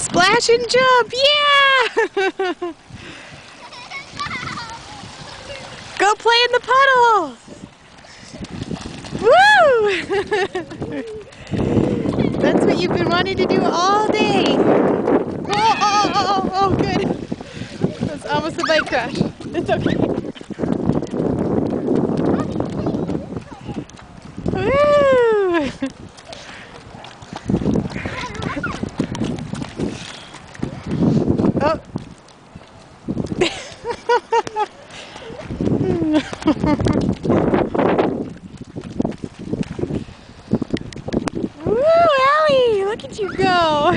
Splash and jump, yeah! Go play in the puddles! Woo! That's what you've been wanting to do all day. Oh, good. That's almost a bike crash. It's okay. Woo! Oh. Woo, Allie! Look at you go!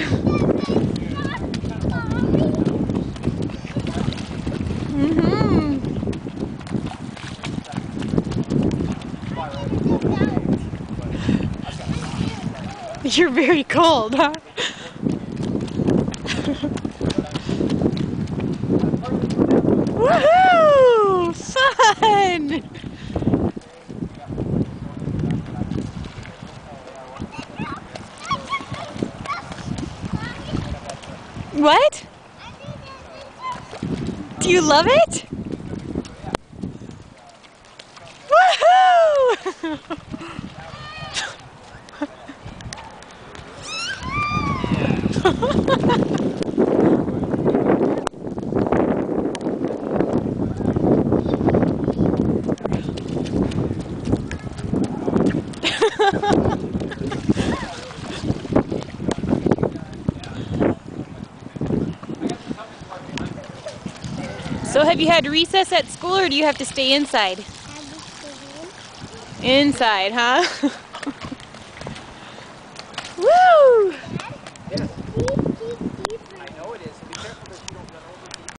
You're very cold, huh? Woohoo! Fun! What? Do you love it? Woohoo! So have you had recess at school or do you have to stay inside? Inside, huh?